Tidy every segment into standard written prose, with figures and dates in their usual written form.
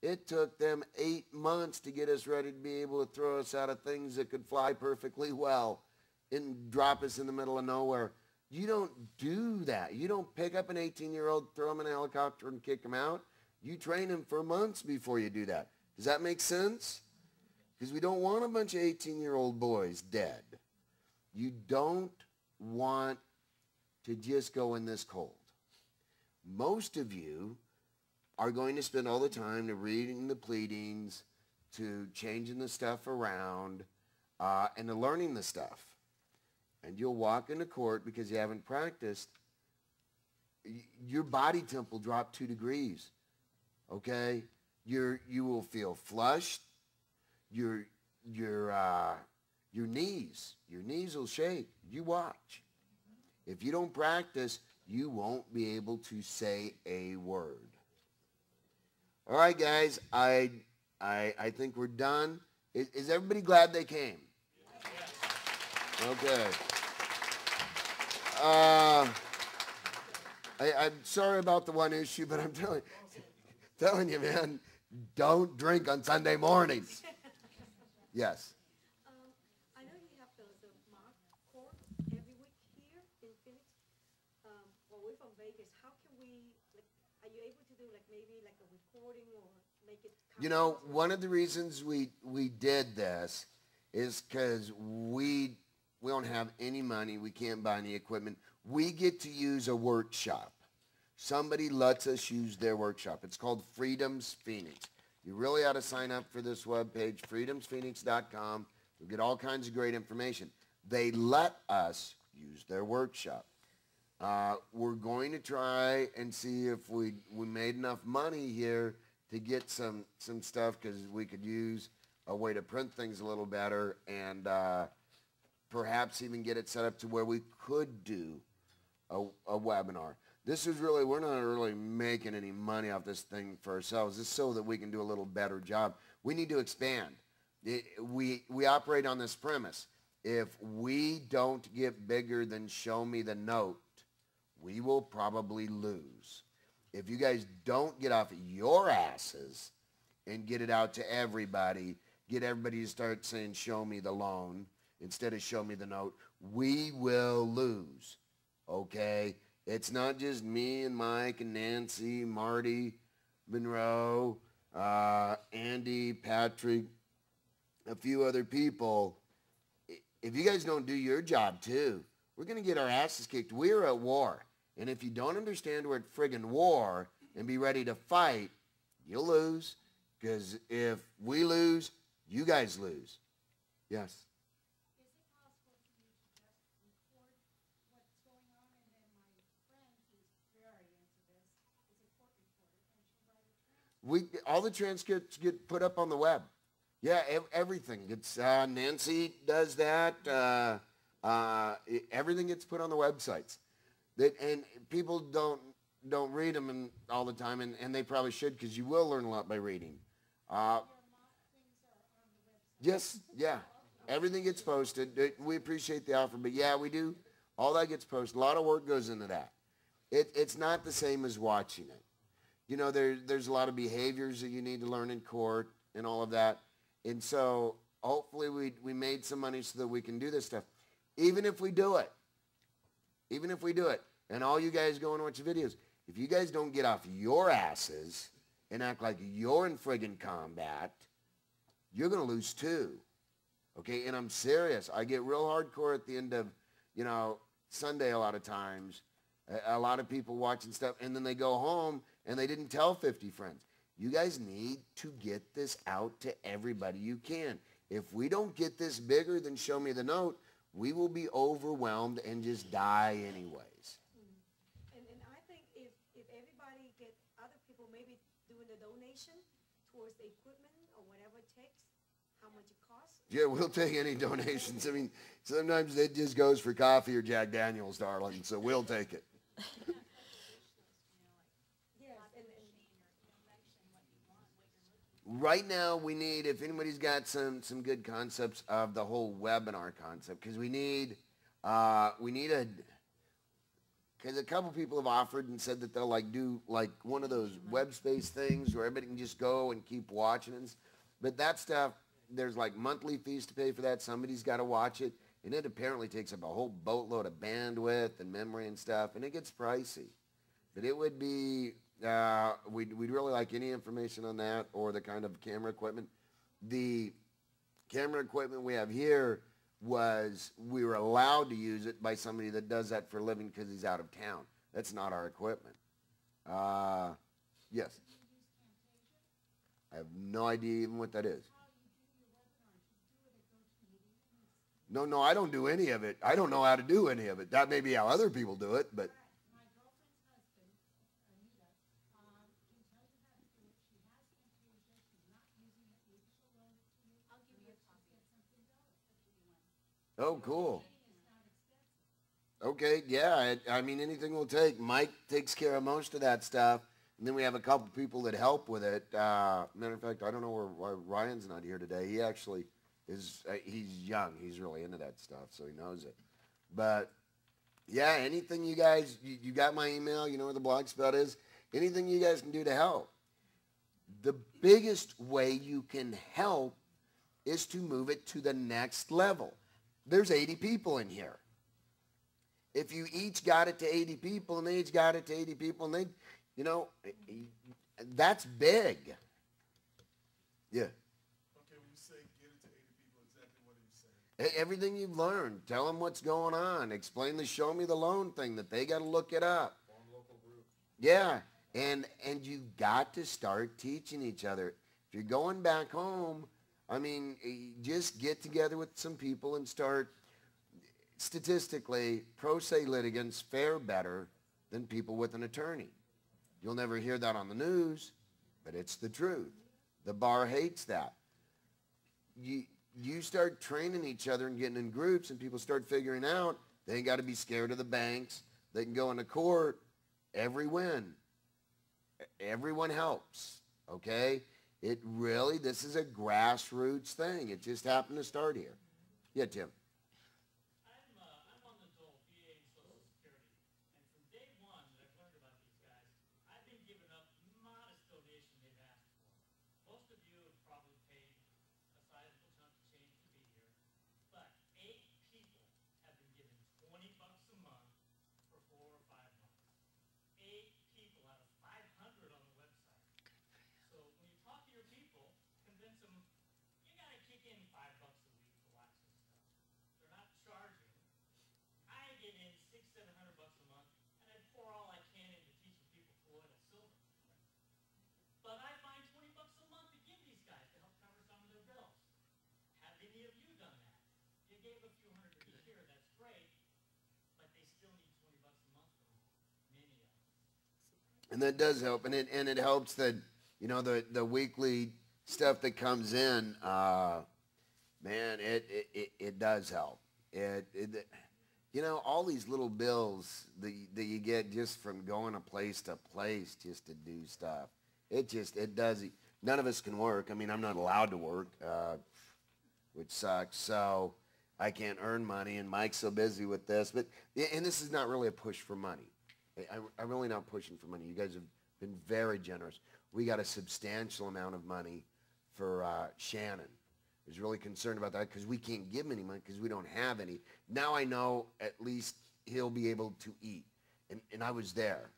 It took them 8 months to get us ready to be able to throw us out of things that could fly perfectly well and drop us in the middle of nowhere. You don't do that. You don't pick up an 18-year-old, throw him in a helicopter, and kick him out. You train him for months before you do that. Does that make sense? Because we don't want a bunch of 18-year-old boys dead. You don't want to just go in this cold. Most of you are going to spend all the time to reading the pleadings, to changing the stuff around, and to learning the stuff. And you'll walk into court because you haven't practiced. Your body temp will drop 2 degrees, okay? You will feel flushed. Your knees will shake. You watch. If you don't practice, you won't be able to say a word. All right, guys, I think we're done. Is everybody glad they came? Okay. I'm sorry about the one issue, but I'm telling you, man, don't drink on Sunday mornings. Yes. I know you have the mock court every week here in Phoenix. Well, we're from Vegas. How can we, are you able to do maybe a recording or make it? You know, one of the reasons we did this is because we don't have any money. We can't buy any equipment. We get to use a workshop. Somebody lets us use their workshop. It's called Freedoms Phoenix. You really ought to sign up for this webpage, freedomsphoenix.com. You'll get all kinds of great information. They let us use their workshop. We're going to try and see if we made enough money here to get some stuff, because we could use a way to print things a little better, and perhaps even get it set up to where we could do a webinar. This is really, we're not really making any money off this thing for ourselves. This is so that we can do a little better job. We need to expand. We operate on this premise. If we don't get bigger than show me the note, we will probably lose. If you guys don't get off your asses and get it out to everybody, get everybody to start saying show me the loan instead of show me the note, we will lose, okay? It's not just me and Mike and Nancy, Marty, Monroe, Andy, Patrick, a few other people. If you guys don't do your job too, we're going to get our asses kicked. We're at war. And if you don't understand we're at friggin' war and be ready to fight, you'll lose. Because if we lose, you guys lose. Yes? All the transcripts get put up on the web. Yeah, everything. It's Nancy does that. Everything gets put on the websites. And people don't read them all the time, and they probably should, because you will learn a lot by reading. Yes, yeah. Everything gets posted. We appreciate the offer, but yeah, we do. All that gets posted. A lot of work goes into that. It's not the same as watching it. You know, there's a lot of behaviors that you need to learn in court and all of that. And so hopefully we made some money so that we can do this stuff. Even if we do it. Even if we do it. And all you guys go and watch the videos. If you guys don't get off your asses and act like you're in friggin' combat, you're going to lose too. Okay? And I'm serious. I get real hardcore at the end of, Sunday a lot of times. A lot of people watching stuff, and then they go home and they didn't tell 50 friends. You guys need to get this out to everybody you can. If we don't get this bigger than show me the note, we will be overwhelmed and just die anyways. And I think if everybody gets other people maybe doing the donation towards the equipment or whatever it takes, how much it costs. Yeah, we'll take any donations. I mean, sometimes it just goes for coffee or Jack Daniels, darling, so we'll take it. Right now, we need, if anybody's got some good concepts of the whole webinar concept, because we need because a couple people have offered and said that they'll like do like one of those web space things where everybody can just go and keep watching it. But that stuff, there's like monthly fees to pay for that. Somebody's got to watch it. And it apparently takes up a whole boatload of bandwidth and memory and stuff. And it gets pricey. But it would be, we'd really like any information on that or the kind of camera equipment. The camera equipment we have here we were allowed to use it by somebody that does that for a living because he's out of town. That's not our equipment. Yes. I have no idea even what that is. No, I don't do any of it. I don't know how to do any of it. That may be how other people do it, but. Oh, cool. Okay, yeah, I mean, anything will take. Mike takes care of most of that stuff, and then we have a couple people that help with it. Matter of fact, I don't know why Ryan's not here today. He actually is, he's young. He's really into that stuff, so he knows it. But, yeah, anything you guys, you got my email, you know where the blog spot is. Anything you guys can do to help. The biggest way you can help is to move it to the next level. There's 80 people in here. If you each got it to 80 people, and they each got it to 80 people, and they, you know, that's big. Yeah. Okay, when you say get it to 80 people, exactly what are you saying? Everything you've learned. Tell them what's going on. Explain the show me the loan thing that they got to look it up. Form local group. Yeah, and you got to start teaching each other. If you're going back home, I mean, just get together with some people and start. Statistically, pro se litigants fare better than people with an attorney. You'll never hear that on the news, but it's the truth. The bar hates that. You start training each other and getting in groups, and people start figuring out they ain't got to be scared of the banks. They can go into court. Every win. Everyone helps, okay? This is a grassroots thing. It just happened to start here. Yeah, Tim. I'm on the dole, VA and Social Security, and from day one that I've learned about these guys, I've been giving up modest donation they've asked for. Most of you have probably paid a sizable chunk of change to be here, but 8 people have been given $20 a month for 4 or 5 months. 8 people out of 500 on the website. So when you talk to your people, convince them you got to kick in $5 a week to watch this stuff. They're not charging. I get in $600-700 a month, and I pour all I can into teaching people Floyd and Silver. But I find $20 a month to give these guys to help cover some of their bills. Have any of you done that? You gave a few hundred a year, that's great, but they still need $20 a month from many of them. And that does help, and it helps that, you know, the weekly stuff that comes in, man, it does help. You know, all these little bills that you get just from going to place just to do stuff. It does. None of us can work. I mean, I'm not allowed to work, which sucks. So I can't earn money, and Mike's so busy with this. And this is not really a push for money. I'm really not pushing for money. You guys have been very generous. We got a substantial amount of money for Shannon. I was really concerned about that because we can't give him any money because we don't have any. Now I know at least he'll be able to eat. And I was there.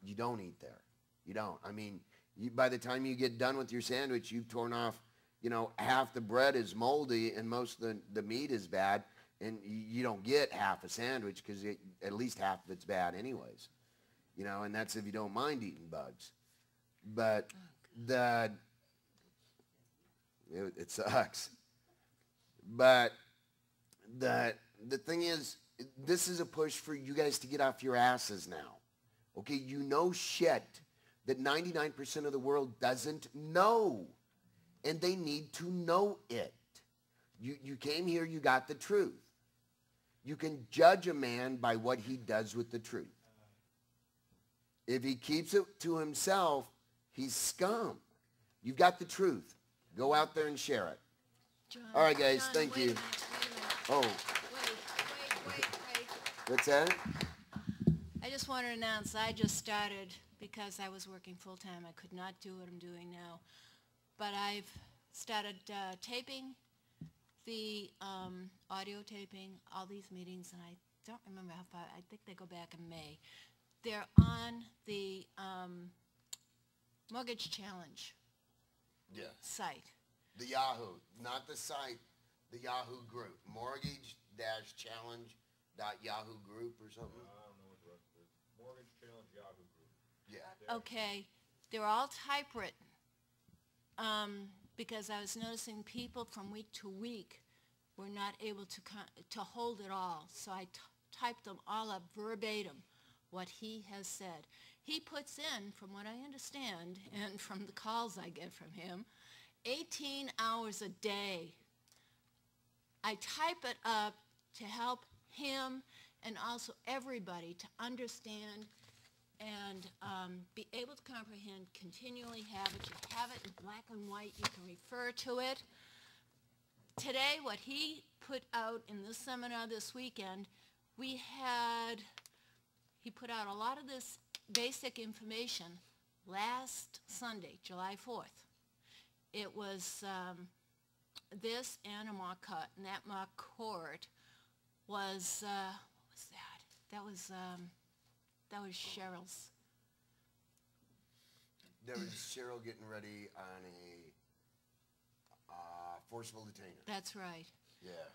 You don't eat there. You don't. I mean, by the time you get done with your sandwich, you've torn off, you know, half the bread is moldy and most of the meat is bad. And you don't get half a sandwich because at least half of it's bad anyways. You know, and that's if you don't mind eating bugs. But it sucks. But the thing is, this is a push for you guys to get off your asses now. Okay, you know shit that 99% of the world doesn't know. And they need to know it. You came here, you got the truth. You can judge a man by what he does with the truth. If he keeps it to himself, he's scum. You've got the truth. Go out there and share it. John, All right, guys, John, thank you. Wait a minute. Oh, Wait. what's that? I just want to announce I just started, because I was working full-time, I could not do what I'm doing now. But I've started taping the audio taping, all these meetings, and I don't remember how far, I think they go back in May. They're on the Mortgage Challenge Yeah. site. The Yahoo, not the site, the Yahoo group. Mortgage-challenge.yahoo group or something. I don't know what the rest of it is. Mortgage Challenge Yahoo Group. Yeah. Okay, they're all typewritten, because I was noticing people from week to week were not able to hold it all, so I typed them all up verbatim, what he has said. He puts in, from what I understand, and from the calls I get from him, 18 hours a day. I type it up to help him and also everybody to understand and be able to comprehend, continually have it. You have it in black and white. You can refer to it. Today, what he put out in this seminar this weekend, he put out a lot of this basic information last Sunday, July 4th. It was this and a mock court, and that mock court was, what was that? That was Cheryl's. There was Cheryl getting ready on a forcible detainer. That's right. Yeah.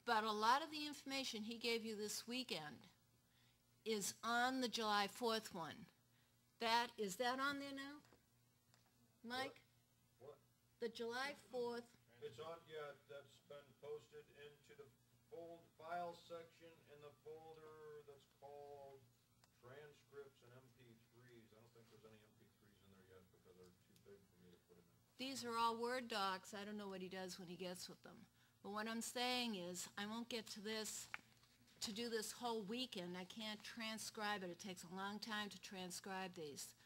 But a lot of the information he gave you this weekend is on the July 4th one. Is that on there now, Mike? What? The July 4th, It's on, yeah, that's been posted into the files section in the folder that's called transcripts and MP3s. I don't think there's any MP3s in there yet because they're too big for me to put in there. these are all Word docs. I don't know what he does when he gets with them. But what I'm saying is, I won't get to this, to do this whole weekend. I can't transcribe it. It takes a long time to transcribe these.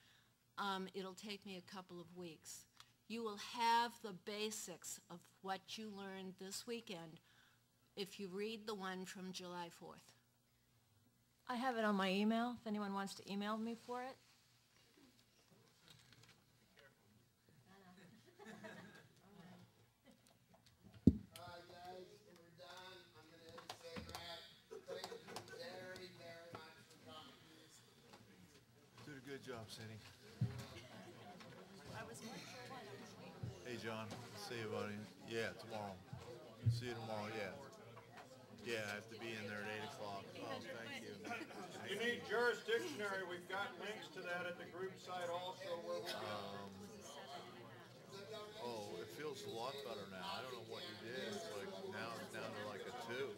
It'll take me a couple of weeks. You will have the basics of what you learned this weekend if you read the one from July 4th. I have it on my email, if anyone wants to email me for it. Guys, we're done. I'm going to hit the cigarette. Thank you very, very much for coming. Did a good job, Cindy. Hey, John. See you, buddy. Yeah, tomorrow. See you tomorrow, yeah. Yeah, I have to be in there at 8 o'clock. Oh, thank you. If you need jurisdictionary, we've got links to that at the group site also where we Oh, it feels a lot better now. I don't know what you did. It's like now it's down to like a 2.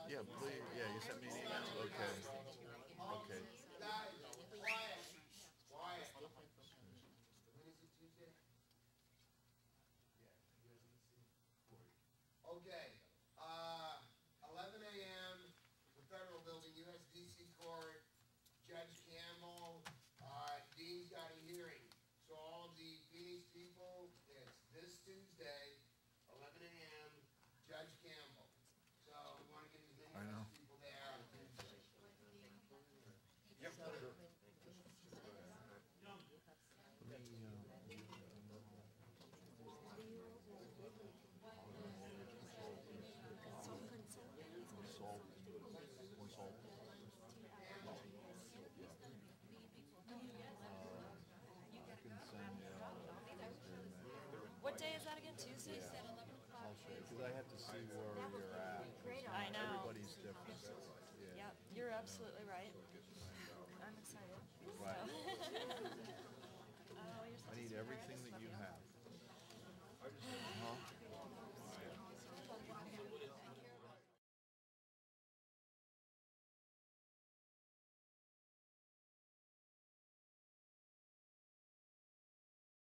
Yeah, please. Yeah, you sent me an email. Okay. Okay. Guys, quiet. Quiet. When is it, Tuesday? Okay. 11 a.m., the Federal Building, USDC Court, Judge Campbell, Dean's got a hearing. So all of the Phoenix people, it's this Tuesday, 11 a.m., Judge Campbell. So we want to get as many I know. people there. What day is that again? Tuesday? I'll show you, because I have to see where you're at. I know. Everybody's different. Yeah. Yep, you're absolutely right.